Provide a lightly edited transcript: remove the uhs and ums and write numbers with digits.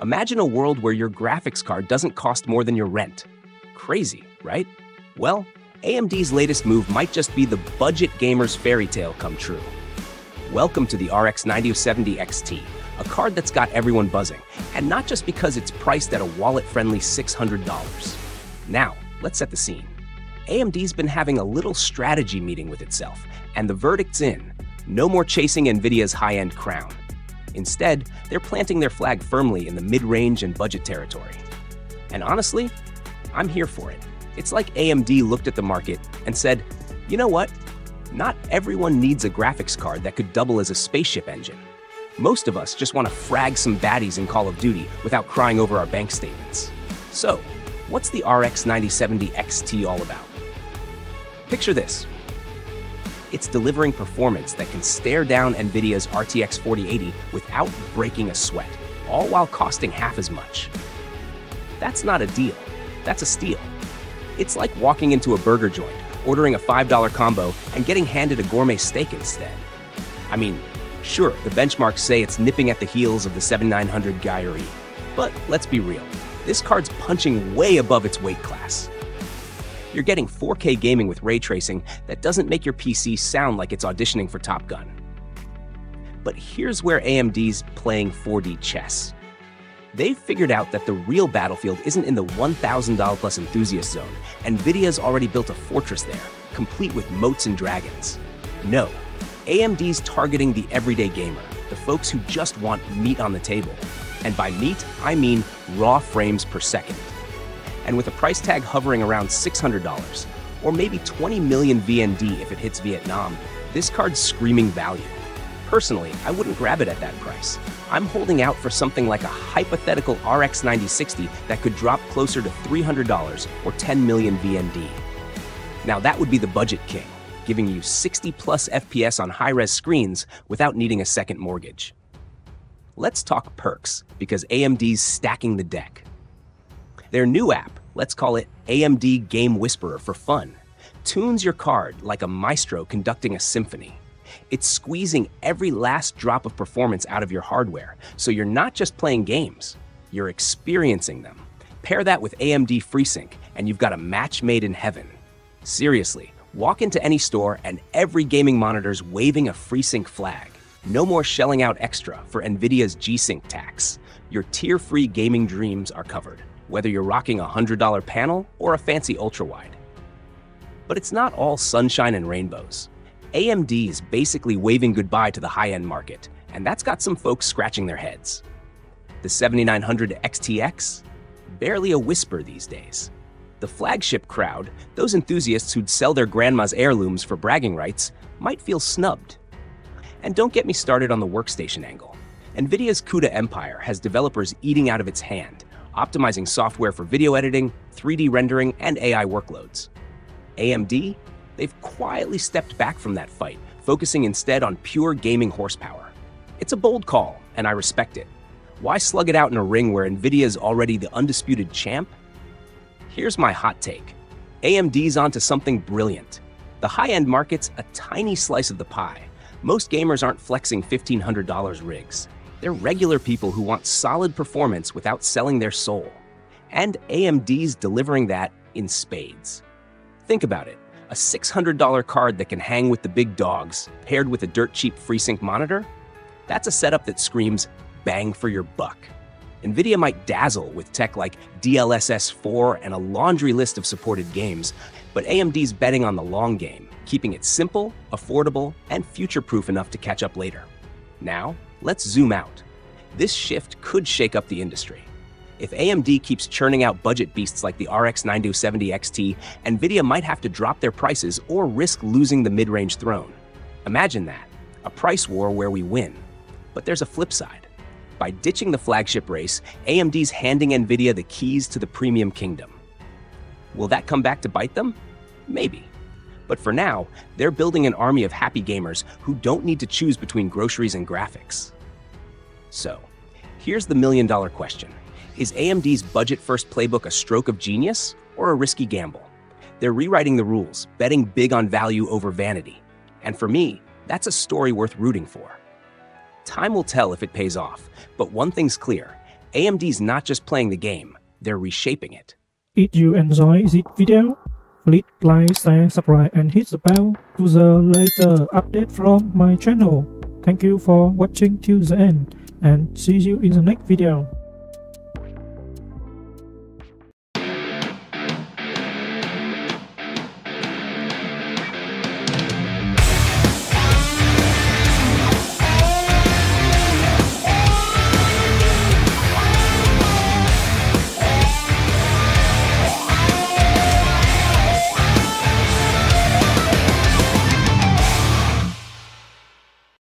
Imagine a world where your graphics card doesn't cost more than your rent. Crazy, right? Well, AMD's latest move might just be the budget gamer's fairy tale come true. Welcome to the RX 9070 XT, a card that's got everyone buzzing, and not just because it's priced at a wallet-friendly $600. Now, let's set the scene. AMD's been having a little strategy meeting with itself, and the verdict's in. No more chasing NVIDIA's high-end crown. Instead, they're planting their flag firmly in the mid-range and budget territory. And honestly, I'm here for it. It's like AMD looked at the market and said, you know what? Not everyone needs a graphics card that could double as a spaceship engine. Most of us just want to frag some baddies in Call of Duty without crying over our bank statements. So, what's the RX 9070 XT all about? Picture this. It's delivering performance that can stare down NVIDIA's RTX 4080 without breaking a sweat, all while costing half as much. That's not a deal, that's a steal. It's like walking into a burger joint, ordering a $5 combo, and getting handed a gourmet steak instead. I mean, sure, the benchmarks say it's nipping at the heels of the 7900 Gyri, but let's be real, this card's punching way above its weight class. You're getting 4K gaming with ray tracing that doesn't make your PC sound like it's auditioning for Top Gun. But here's where AMD's playing 4D chess. They've figured out that the real battlefield isn't in the $1,000 plus enthusiast zone. NVIDIA's already built a fortress there, complete with moats and dragons. No, AMD's targeting the everyday gamer, the folks who just want meat on the table. And by meat, I mean raw frames per second. And with a price tag hovering around $600, or maybe 20 million VND if it hits Vietnam, this card's screaming value. Personally, I wouldn't grab it at that price. I'm holding out for something like a hypothetical RX 9060 that could drop closer to $300 or 10 million VND. Now that would be the budget king, giving you 60 plus FPS on high-res screens without needing a second mortgage. Let's talk perks, because AMD's stacking the deck. Their new app, let's call it AMD Game Whisperer for fun, tunes your card like a maestro conducting a symphony. It's squeezing every last drop of performance out of your hardware, so you're not just playing games, you're experiencing them. Pair that with AMD FreeSync, and you've got a match made in heaven. Seriously, walk into any store and every gaming monitor's waving a FreeSync flag. No more shelling out extra for NVIDIA's G-Sync tax. Your tier-free gaming dreams are covered, whether you're rocking a $100 panel or a fancy ultra-wide. But it's not all sunshine and rainbows. AMD is basically waving goodbye to the high-end market, and that's got some folks scratching their heads. The 7900 XTX? Barely a whisper these days. The flagship crowd, those enthusiasts who'd sell their grandma's heirlooms for bragging rights, might feel snubbed. And don't get me started on the workstation angle. NVIDIA's CUDA empire has developers eating out of its hand, optimizing software for video editing, 3D rendering, and AI workloads. AMD? They've quietly stepped back from that fight, focusing instead on pure gaming horsepower. It's a bold call, and I respect it. Why slug it out in a ring where NVIDIA's already the undisputed champ? Here's my hot take. AMD's onto something brilliant. The high-end market's a tiny slice of the pie. Most gamers aren't flexing $1,500 rigs. They're regular people who want solid performance without selling their soul. And AMD's delivering that in spades. Think about it. A $600 card that can hang with the big dogs, paired with a dirt-cheap FreeSync monitor? That's a setup that screams bang for your buck. NVIDIA might dazzle with tech like DLSS 4 and a laundry list of supported games, but AMD's betting on the long game, keeping it simple, affordable, and future-proof enough to catch up later. Now, let's zoom out. This shift could shake up the industry. If AMD keeps churning out budget beasts like the RX 9070 XT, NVIDIA might have to drop their prices or risk losing the mid-range throne. Imagine that, a price war where we win. But there's a flip side. By ditching the flagship race, AMD's handing NVIDIA the keys to the premium kingdom. Will that come back to bite them? Maybe. But for now, they're building an army of happy gamers who don't need to choose between groceries and graphics. So, here's the million-dollar question. Is AMD's budget-first playbook a stroke of genius or a risky gamble? They're rewriting the rules, betting big on value over vanity. And for me, that's a story worth rooting for. Time will tell if it pays off, but one thing's clear. AMD's not just playing the game, they're reshaping it. If you enjoy this video, please like, share, subscribe and hit the bell to the latest update from my channel. Thank you for watching till the end and see you in the next video.